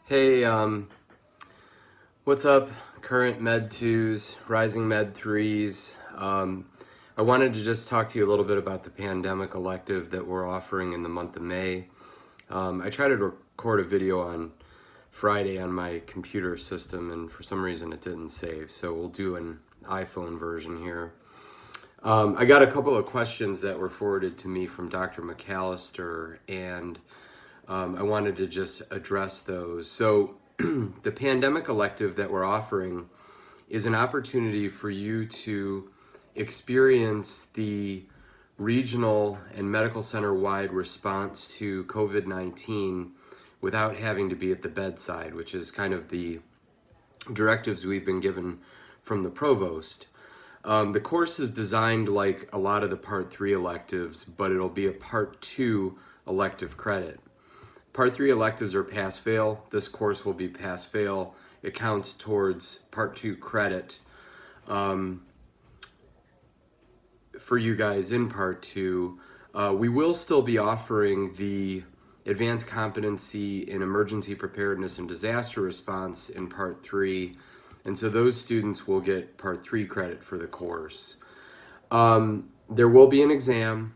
Hey, what's up, current Med 2s, rising Med 3s? I wanted to just talk to you a little bit about the pandemic elective that we're offering in the month of May. I tried to record a video on Friday on my computer system, and for some reason it didn't save, so we'll do an iPhone version here. I got a couple of questions that were forwarded to me from Dr. McAllister, and I wanted to just address those. So the pandemic elective that we're offering is an opportunity for you to experience the regional and medical center wide response to COVID-19 without having to be at the bedside, which is kind of the directives we've been given from the provost. The course is designed like a lot of the Part 3 electives, but it'll be a Part 2 elective credit. Part 3 electives are pass-fail. This course will be pass-fail. It counts towards Part 2 credit for you guys in Part 2. We will still be offering the advanced competency in emergency preparedness and disaster response in Part 3. And so those students will get Part 3 credit for the course. There will be an exam.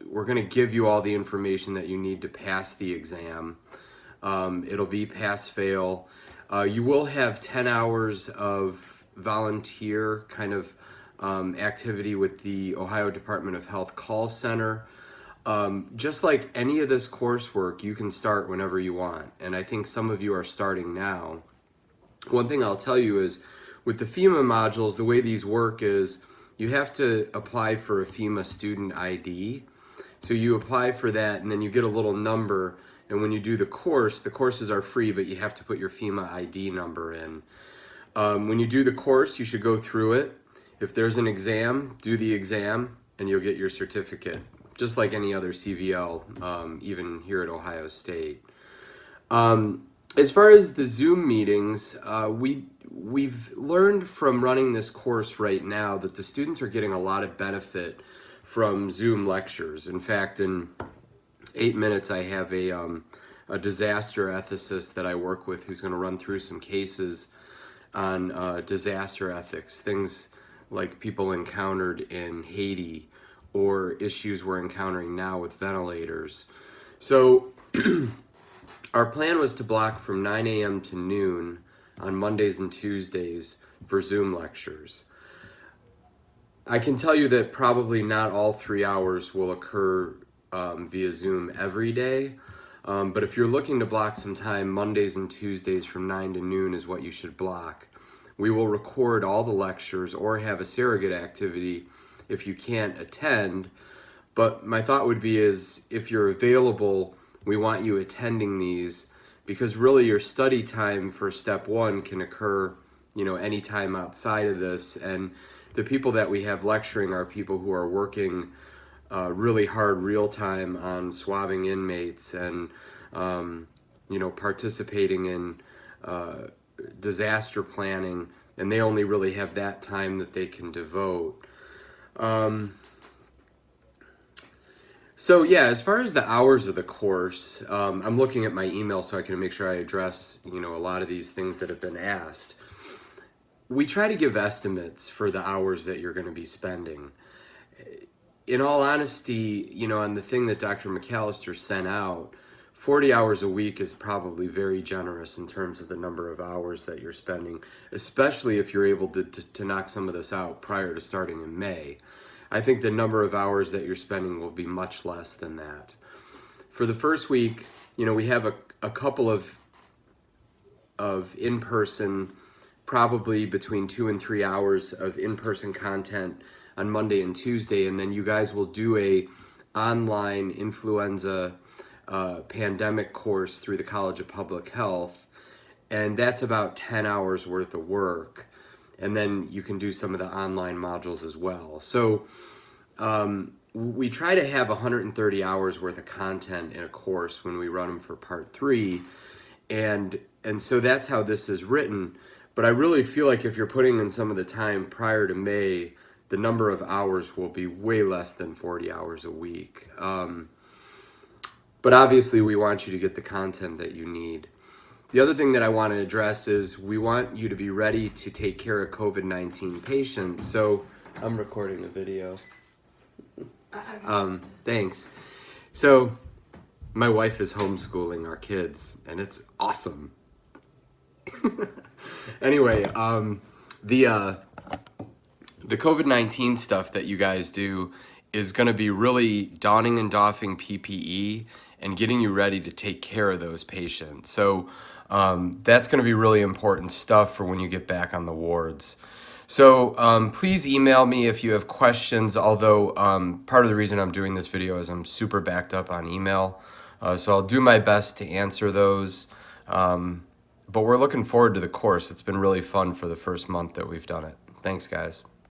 We're going to give you all the information that you need to pass the exam. It'll be pass-fail. You will have 10 hours of volunteer kind of activity with the Ohio Department of Health call center. Just like any of this coursework, you can start whenever you want. And I think some of you are starting now. One thing I'll tell you is with the FEMA modules, the way these work is you have to apply for a FEMA student ID. So you apply for that and then you get a little number, and when you do the courses are free, but you have to put your FEMA ID number in. When you do the course, you should go through it. If there's an exam, do the exam and you'll get your certificate, just like any other CVL, even here at Ohio State. As far as the Zoom meetings, we've learned from running this course right now that the students are getting a lot of benefit from Zoom lectures. In fact, in 8 minutes, I have a disaster ethicist that I work with who's going to run through some cases on disaster ethics, things like people encountered in Haiti or issues we're encountering now with ventilators. So our plan was to block from 9 a.m. to noon on Mondays and Tuesdays for Zoom lectures. I can tell you that probably not all 3 hours will occur via Zoom every day, but if you're looking to block some time, Mondays and Tuesdays from 9 to noon is what you should block. We will record all the lectures or have a surrogate activity if you can't attend, but my thought would be is if you're available, we want you attending these, because really your study time for step 1 can occur, anytime outside of this, and the people that we have lecturing are people who are working really hard real time on swabbing inmates and participating in disaster planning, and they only really have that time that they can devote. So yeah, as far as the hours of the course, I'm looking at my email so I can make sure I address a lot of these things that have been asked. We try to give estimates for the hours that you're going to be spending. In all honesty, on the thing that Dr. McAllister sent out, 40 hours a week is probably very generous in terms of the number of hours that you're spending, especially if you're able to knock some of this out prior to starting in May. I think the number of hours that you're spending will be much less than that. For the first week, we have a couple of in-person, probably between 2 and 3 hours of in-person content on Monday and Tuesday, and then you guys will do a online influenza pandemic course through the College of Public Health, and that's about 10 hours worth of work, and then you can do some of the online modules as well. So we try to have 130 hours worth of content in a course when we run them for Part 3, and so that's how this is written. But I really feel like if you're putting in some of the time prior to May, the number of hours will be way less than 40 hours a week. but obviously we want you to get the content that you need. The other thing that I want to address is we want you to be ready to take care of COVID-19 patients. So I'm recording a video. Thanks. So my wife is homeschooling our kids, and it's awesome. Anyway, the COVID-19 stuff that you guys do is going to be really donning and doffing PPE and getting you ready to take care of those patients. So that's going to be really important stuff for when you get back on the wards. So please email me if you have questions, although part of the reason I'm doing this video is I'm super backed up on email. So I'll do my best to answer those. But we're looking forward to the course. It's been really fun for the first month that we've done it. Thanks, guys.